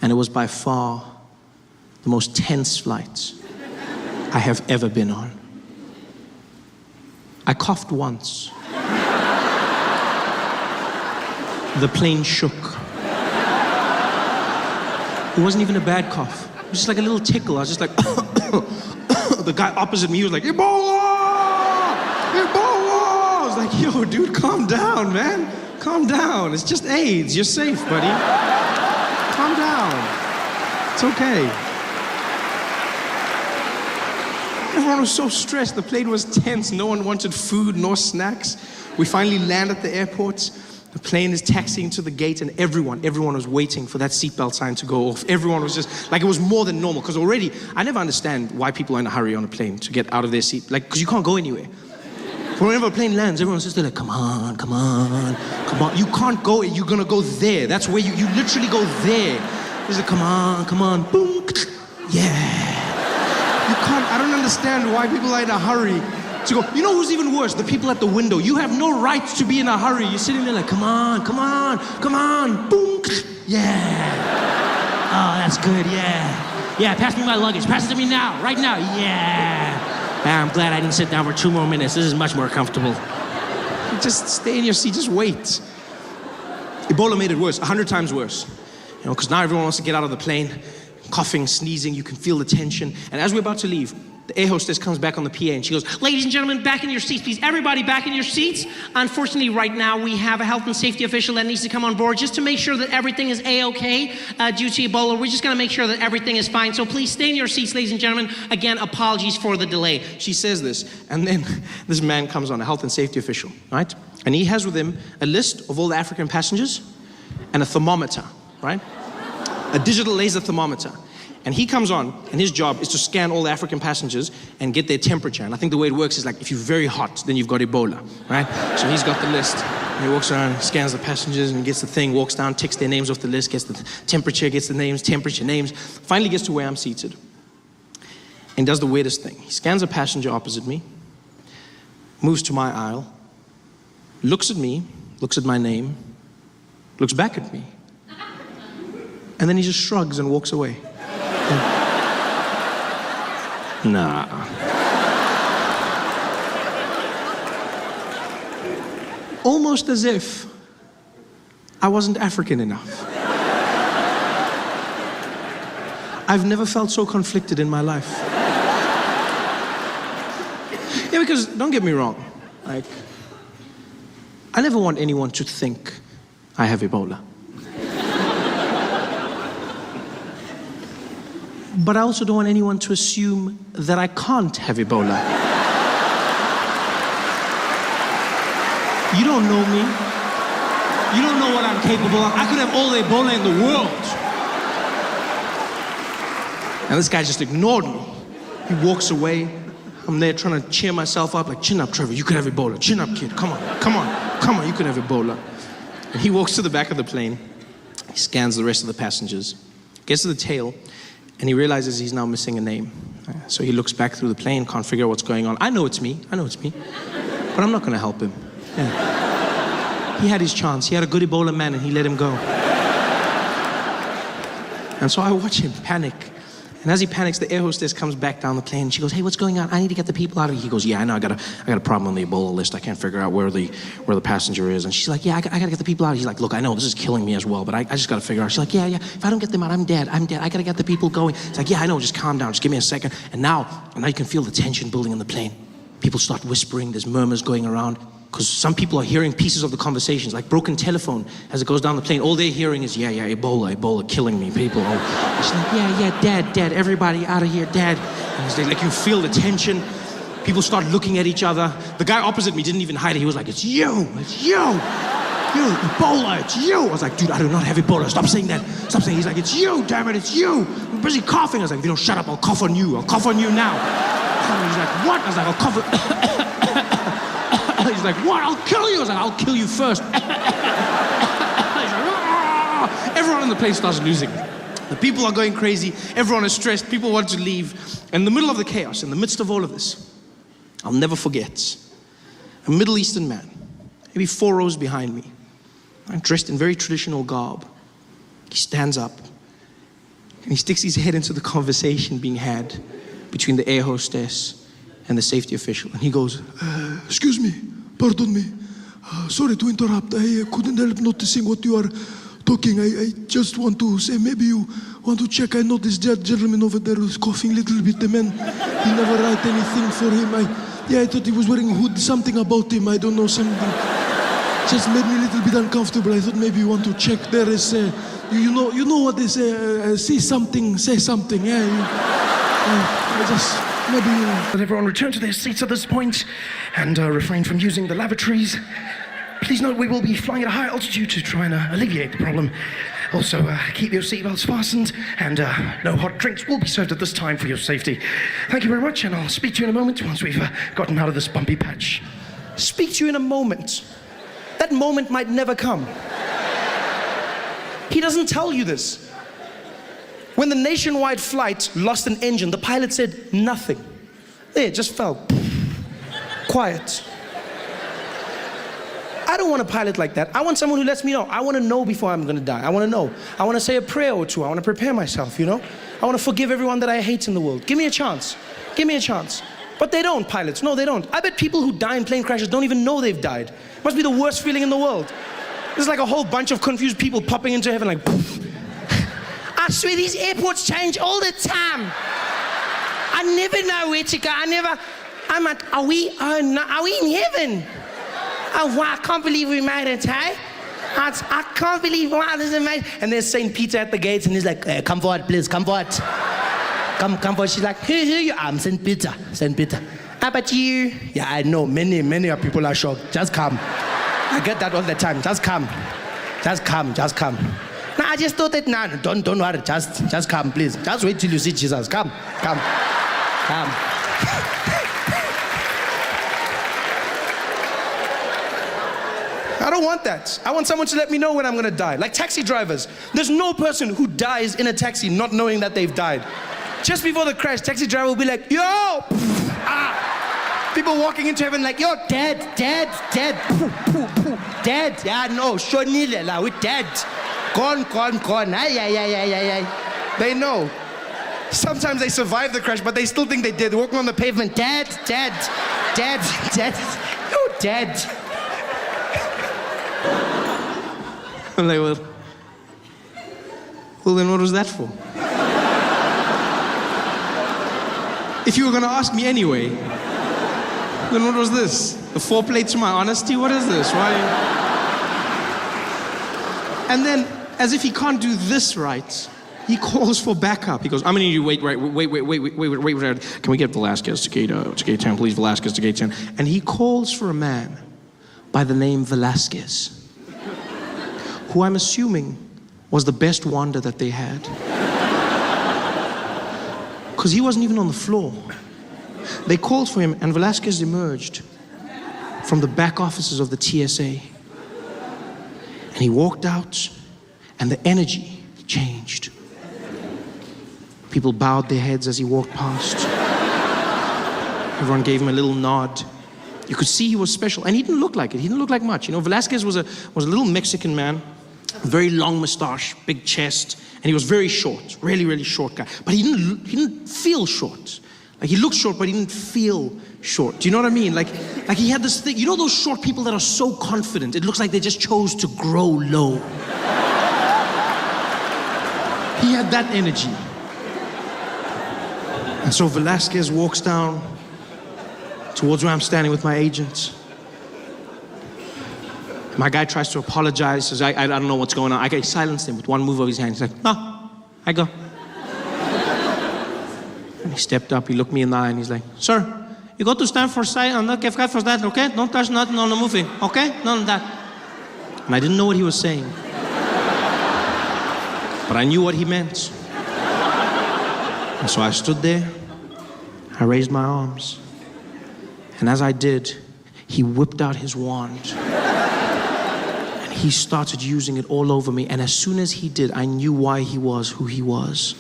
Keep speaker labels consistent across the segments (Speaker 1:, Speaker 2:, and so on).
Speaker 1: And it was by far the most tense flight I have ever been on. I coughed once. The plane shook. It wasn't even a bad cough. It was just like a little tickle. I was just like, the guy opposite me was like, Ebola! Ebola! I was like, yo, dude, calm down, man. Calm down. It's just AIDS. You're safe, buddy. Calm down. It's okay. Everyone was so stressed. The plane was tense. No one wanted food nor snacks. We finally land at the airport. The plane is taxiing to the gate, and everyone was waiting for that seatbelt sign to go off. Everyone was just, like, it was more than normal, because already, I never understand why people are in a hurry on a plane to get out of their seat, like, because you can't go anywhere. Whenever a plane lands, everyone's just there like, come on, come on, come on. You can't go, you're gonna go there. That's where you literally go there. It's like, come on, boom, yeah. You can't, I don't understand why people are in a hurry to go. You know who's even worse? The people at the window. You have no right to be in a hurry. You're sitting there like, come on, boom, yeah. Oh, that's good, yeah. Yeah, pass me my luggage. Pass it to me now, right now, yeah. I'm glad I didn't sit down for 2 more minutes. This is much more comfortable. Just stay in your seat, just wait. Ebola made it worse, 100 times worse. You know, because now everyone wants to get out of the plane, coughing, sneezing, you can feel the tension. And as we're about to leave, the air hostess comes back on the PA and she goes, ladies and gentlemen, back in your seats, please. Everybody back in your seats. Unfortunately, right now, we have a health and safety official that needs to come on board just to make sure that everything is A-okay due to Ebola. We're just gonna make sure that everything is fine. So please stay in your seats, ladies and gentlemen. Again, apologies for the delay. She says this, and then this man comes on, a health and safety official, right? And he has with him a list of all the African passengers and a thermometer, right? A digital laser thermometer. And he comes on, and his job is to scan all the African passengers and get their temperature. And I think the way it works is like, if you're very hot, then you've got Ebola, right? So he's got the list. And he walks around, scans the passengers, and gets the thing, walks down, ticks their names off the list, gets the temperature, gets the names, temperature, names. Finally gets to where I'm seated. And does the weirdest thing. He scans a passenger opposite me, moves to my aisle, looks at me, looks at my name, looks back at me, and then he just shrugs and walks away. Nah. Almost as if I wasn't African enough. I've never felt so conflicted in my life. Yeah, because don't get me wrong, like, I never want anyone to think I have Ebola. But I also don't want anyone to assume that I can't have Ebola. You don't know me. You don't know what I'm capable of. I could have all the Ebola in the world. And this guy just ignored me. He walks away. I'm there trying to cheer myself up, like, chin up, Trevor, you could have Ebola. Chin up, kid, come on, you could have Ebola. And he walks to the back of the plane. He scans the rest of the passengers, gets to the tail, and he realizes he's now missing a name. So he looks back through the plane, can't figure out what's going on. I know it's me, but I'm not gonna help him. Yeah. He had his chance. He had a good Ebola man and he let him go. And so I watch him panic. And as he panics, the air hostess comes back down the plane and she goes, hey, what's going on? I need to get the people out of here. He goes, yeah, I know, I got a problem on the Ebola list. I can't figure out where the passenger is. And she's like, yeah, I gotta get the people out. He's like, look, I know this is killing me as well, but I just gotta figure out. She's like, yeah, if I don't get them out, I'm dead. I gotta get the people going. It's like, yeah, I know, just calm down, just give me a second. And now you can feel the tension building in the plane. People start whispering, there's murmurs going around. Because some people are hearing pieces of the conversations, like broken telephone as it goes down the plane. All they're hearing is, yeah, Ebola, killing me, people. Oh. She's like, yeah, dead, everybody out of here, dead. And it's like you feel the tension. People start looking at each other. The guy opposite me didn't even hide it. He was like, it's you, Ebola, it's you. I was like, dude, I do not have Ebola. Stop saying that. Stop saying. He's like, it's you, damn it, it's you. I'm busy coughing. I was like, if you don't shut up, I'll cough on you. I'll cough on you now. He's like, what? I was like, I'll cough on... He's like, what? I'll kill you. I was like, I'll kill you first. He's like, ah! Everyone in the plane starts losing. The people are going crazy. Everyone is stressed. People want to leave. In the middle of the chaos, in the midst of all of this, I'll never forget a Middle Eastern man, maybe 4 rows behind me, dressed in very traditional garb. He stands up And he sticks his head into the conversation being had between the air hostess and the safety official. And he goes,
Speaker 2: excuse me, pardon me. Sorry to interrupt. I couldn't help noticing what you are talking. I just want to say, maybe you want to check. I noticed that gentleman over there was coughing a little bit. The man, he never write anything for him. I thought he was wearing a hood. Something about him, I don't know, something. Just made me a little bit uncomfortable. I thought maybe you want to check. There is, you know what they say, say something, yeah. I just, maybe...
Speaker 3: Let everyone return to their seats at this point and refrain from using the lavatories. Please note we will be flying at a high altitude to try and alleviate the problem. Also, keep your seatbelts fastened and no hot drinks will be served at this time for your safety. Thank you very much, and I'll speak to you in a moment once we've gotten out of this bumpy patch.
Speaker 1: Speak to you in a moment. That moment might never come. He doesn't tell you this. When the nationwide flight lost an engine, the pilot said nothing. There, it just fell. Quiet. I don't want a pilot like that. I want someone who lets me know. I want to know before I'm going to die. I want to know. I want to say a prayer or two. I want to prepare myself, you know? I want to forgive everyone that I hate in the world. Give me a chance. Give me a chance. But they don't, pilots. No, they don't. I bet people who die in plane crashes don't even know they've died. Must be the worst feeling in the world. There's like a whole bunch of confused people popping into heaven like, poof. I swear these airports change all the time. I never know where to go. I'm like, are we in heaven? Oh, wow, I can't believe we made it, hey? I can't believe, wow, this is amazing. And there's St. Peter at the gates, and he's like, come forward, please, come forward. Come forward. She's like, here you are, I'm St. Peter. How about you? Yeah, I know, many people are shocked. Just come. I get that all the time. Just come. No, I just thought that, no, don't worry, just come, please. Just wait till you see Jesus. Come. I don't want that. I want someone to let me know when I'm gonna die. Like taxi drivers. There's no person who dies in a taxi not knowing that they've died. Just before the crash, taxi driver will be like, yo! People walking into heaven like, yo, dead. Dead. Yeah, no, Shonile, we're dead. Gone. Ay. They know. Sometimes they survive the crash, but they still think they did. They're walking on the pavement, dead. You're dead. I'm like, well, then what was that for? If you were gonna ask me anyway, then what was this? The foreplay to my honesty? What is this? Why? And then, as if he can't do this right, he calls for backup. He goes, I'm gonna need you wait. Can we get Velazquez to gate 10, please, Velazquez to gate 10. And he calls for a man by the name Velazquez, who I'm assuming was the best wander that they had. Because he wasn't even on the floor. They called for him, and Velazquez emerged from the back offices of the TSA. And he walked out, and the energy changed. People bowed their heads as he walked past. Everyone gave him a little nod. You could see he was special, and he didn't look like it. He didn't look like much. You know, Velazquez was a little Mexican man, very long mustache, big chest, and he was very short, really short guy. But he didn't feel short. Like he looked short, but he didn't feel short. Do you know what I mean? Like he had this thing. You know those short people that are so confident, it looks like they just chose to grow low. He had that energy. And so Velazquez walks down towards where I'm standing with my agent. My guy tries to apologize, says, I don't know what's going on. I silenced him with one move of his hand. He's like, no, I go. And he stepped up, he looked me in the eye, and he's like, sir, you got to stand for silence, not give for that, okay? Don't touch nothing on the movie, okay? None of that. And I didn't know what he was saying. But I knew what he meant. And so I stood there, I raised my arms. And as I did, he whipped out his wand. And he started using it all over me. And as soon as he did, I knew why he was who he was.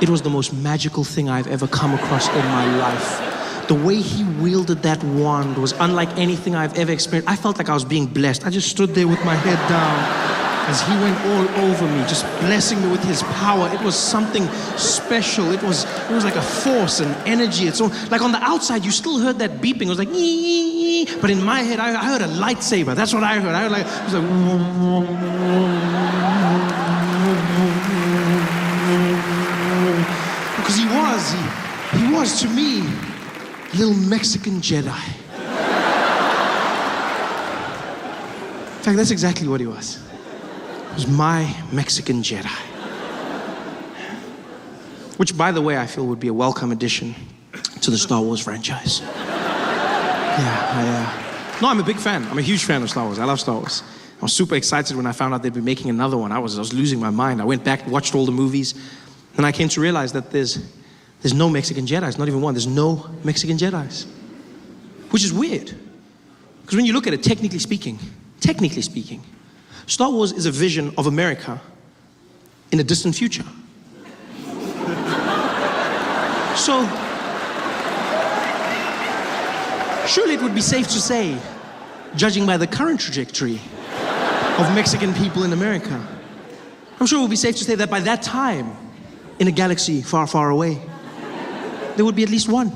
Speaker 1: It was the most magical thing I've ever come across in my life. The way he wielded that wand was unlike anything I've ever experienced. I felt like I was being blessed. I just stood there with my head down. as he went all over me, just blessing me with his power. It was something special. It was like a force and energy. It's all, like on the outside, you still heard that beeping. It was like, ee, but in my head, I heard a lightsaber. That's what I heard. I heard like, it was like, because he was to me, little Mexican Jedi. In fact, that's exactly what he was. He was my Mexican Jedi. Which, by the way, I feel would be a welcome addition to the Star Wars franchise. No, I'm a big fan. I'm a huge fan of Star Wars. I love Star Wars. I was super excited when I found out they'd be making another one. I was losing my mind. I went back, watched all the movies, and I came to realize that there's no Mexican Jedis, not even one. There's no Mexican Jedis, which is weird. Because when you look at it, technically speaking, Star Wars is a vision of America in a distant future. So, surely it would be safe to say, judging by the current trajectory of Mexican people in America, I'm sure it would be safe to say that by that time, in a galaxy far, far away, there would be at least one.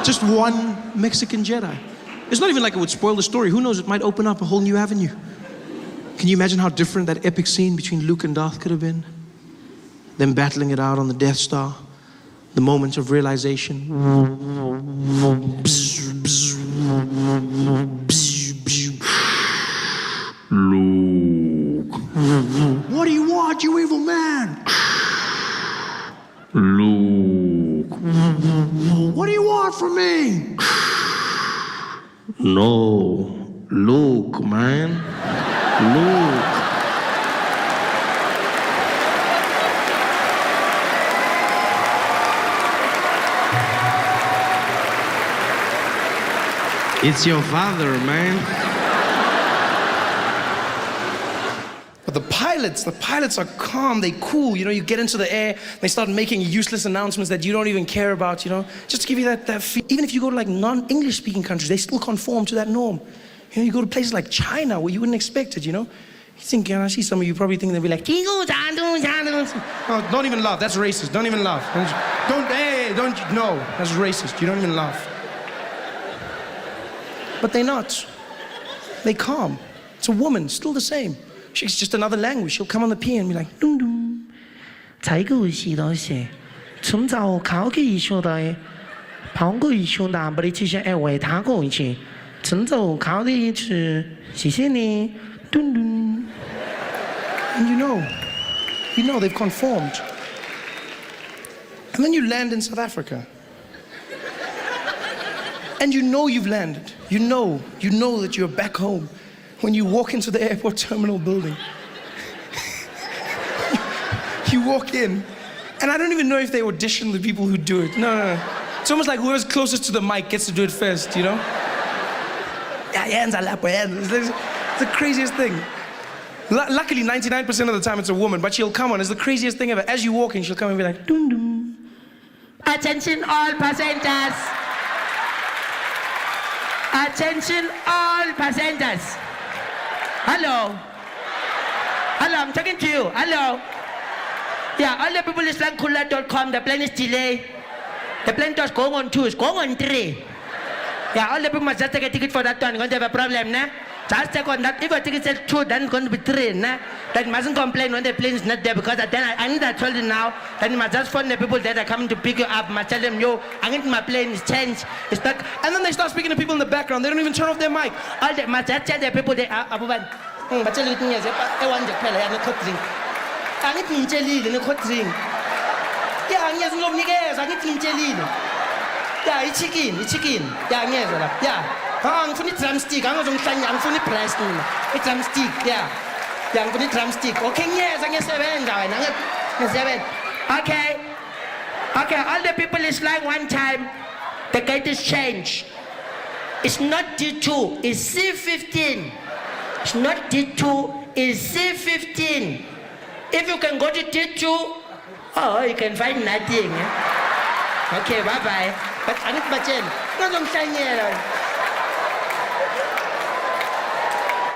Speaker 1: Just one Mexican Jedi. It's not even like it would spoil the story. Who knows, it might open up a whole new avenue. Can you imagine how different that epic scene between Luke and Darth could have been? Them battling it out on the Death Star. The moments of realization. Luke. What do you want, you evil man? Luke. What do you want from me? No. Luke, man. Luke. It's your father, man. But the pilots are calm, they cool, you know, you get into the air, they start making useless announcements that you don't even care about, you know, just to give you that feel. Even if you go to like non-English speaking countries, they still conform to that norm. You know, you go to places like China where you wouldn't expect it, you know. You think, I see some of you probably think they'll be like, no, don't even laugh, that's racist, don't even laugh. No, that's racist, you don't even laugh. But they're not. They calm. It's a woman, still the same. She's just another language. She'll come on the piano and be like, dum dum. And you know they've conformed. And then you land in South Africa. And you know you've landed. You know that you're back home. When you walk into the airport terminal building, you walk in, and I don't even know if they audition the people who do it. No. It's almost like whoever's closest to the mic gets to do it first, you know? It's the craziest thing. Luckily, 99% of the time it's a woman, but she'll come on. It's the craziest thing ever. As you walk in, she'll come and be like, dum dum. Attention all passengers. Attention all passengers. Hello, I'm talking to you. Hello. Yeah, all the people is like Kula.com, the plane is delayed. The plane was going on 2, it's going on 3. Yeah, all the people must just take a ticket for that one. Going to have a problem, nah? Just take on that. If your ticket says 2, then it's going to be 3, nah? That mustn't complain when the plane is not there, because then I need to tell you now, then you must just phone the people that are coming to pick you up, must tell them, yo, I need my plane is changed. It's not. And then they start speaking to people in the background. They don't even turn off their mic. All the must just tell the people they are Abuban. But tell you things, I want to tell you, I'm not drink. I need to tell you, I'm not drink. Yeah, I'm just not niggas, I need to tell you. Yeah, it's chicken. Yeah. I'm for the drumstick. I'm for the press. It's drumstick. Yeah. I'm for the drumstick. Okay, yes, I'm 7. Okay. All the people is like one time. The gate is changed. It's not D2. It's C15. It's not D2. It's C15. If you can go to D2, you can find nothing. Okay, bye-bye. But I need my chain. No, don't shine here.